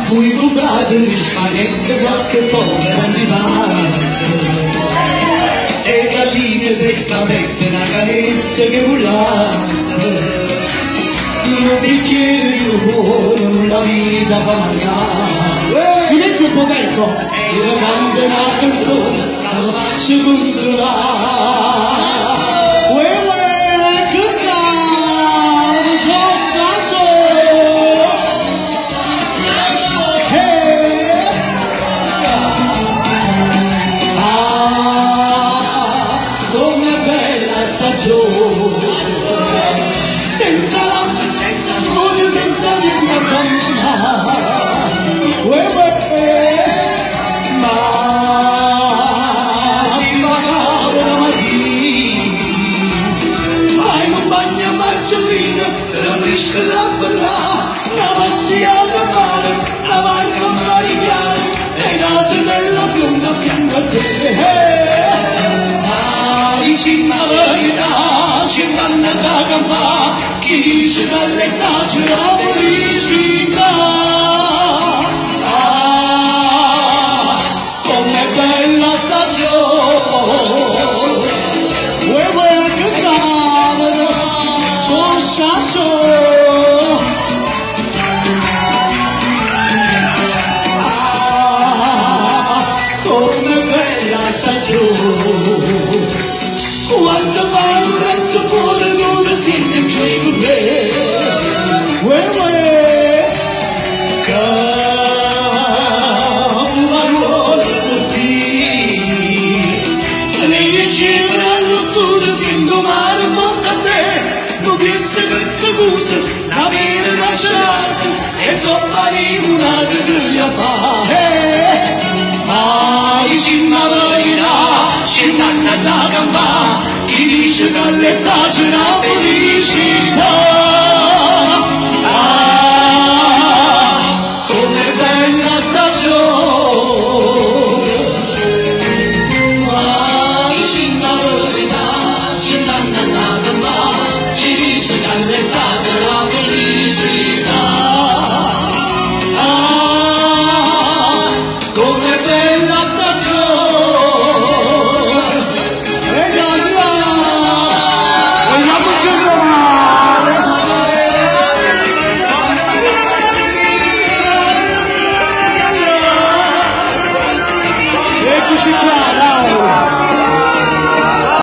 Muito brado, spaghetti, qualche povera rimasto. Se galline freccamente, una canesta che volasse. Un bicchiere di cuore, una vita fa mangiare. Mi metti un po' tempo. E io canto una canzone, la faccio consolare. Senza latte, senza amore, senza vita ma spavava la mattina, fai un bagno a marciolina, la brisca la bella, la mazziata male, la barca marigliana, e i nasi della bionda fianco a te. Vicino alla verità, ci vanno da campare, chi dice dall'esagerato felicità. Com'è bella stagione, vuoi anche cavolo, sono sasso. Com'è bella stagione, quando fai un razzo cuore dove siete qui con me. Cavaruola per te, lei c'era allo studio sin domani monta a te, non pensi che ti cusa, la vera una cerasa, e compagni una che ti la fa. Ma vicino alla verità, ci vanno da campare, chi dice che l'esagerato